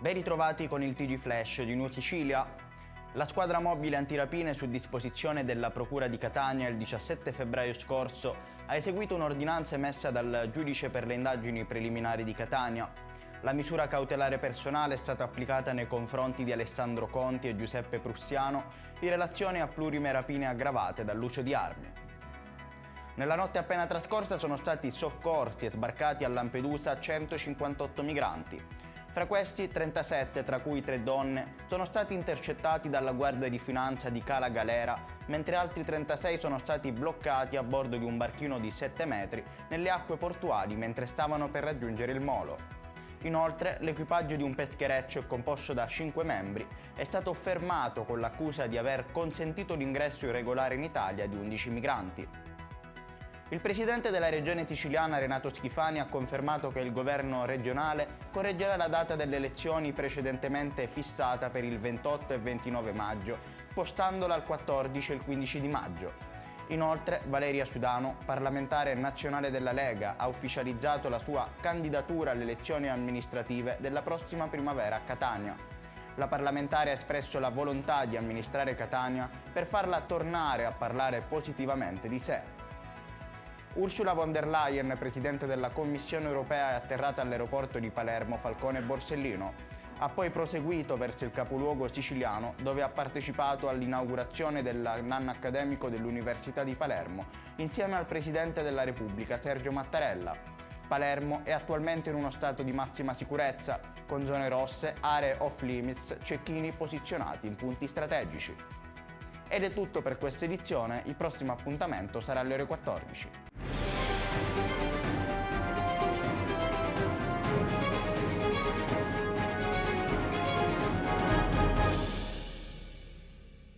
Ben ritrovati con il TG Flash di New Sicilia. La squadra mobile antirapine su disposizione della Procura di Catania il 17 febbraio scorso ha eseguito un'ordinanza emessa dal giudice per le indagini preliminari di Catania. La misura cautelare personale è stata applicata nei confronti di Alessandro Conti e Giuseppe Prussiano in relazione a plurime rapine aggravate dall'uso di armi. Nella notte appena trascorsa sono stati soccorsi e sbarcati a Lampedusa 158 migranti. Fra questi 37, tra cui 3 donne, sono stati intercettati dalla Guardia di Finanza di Cala Galera, mentre altri 36 sono stati bloccati a bordo di un barchino di 7 metri nelle acque portuali mentre stavano per raggiungere il molo. Inoltre, l'equipaggio di un peschereccio composto da 5 membri è stato fermato con l'accusa di aver consentito l'ingresso irregolare in Italia di 11 migranti. Il presidente della regione siciliana Renato Schifani ha confermato che il governo regionale correggerà la data delle elezioni precedentemente fissata per il 28 e 29 maggio, spostandola al 14 e il 15 di maggio. Inoltre, Valeria Sudano, parlamentare nazionale della Lega, ha ufficializzato la sua candidatura alle elezioni amministrative della prossima primavera a Catania. La parlamentare ha espresso la volontà di amministrare Catania per farla tornare a parlare positivamente di sé. Ursula von der Leyen, presidente della Commissione europea, è atterrata all'aeroporto di Palermo Falcone Borsellino. Ha poi proseguito verso il capoluogo siciliano, dove ha partecipato all'inaugurazione dell'anno accademico dell'Università di Palermo, insieme al presidente della Repubblica Sergio Mattarella. Palermo è attualmente in uno stato di massima sicurezza, con zone rosse, aree off limits, cecchini posizionati in punti strategici. Ed è tutto per questa edizione, il prossimo appuntamento sarà alle ore 14.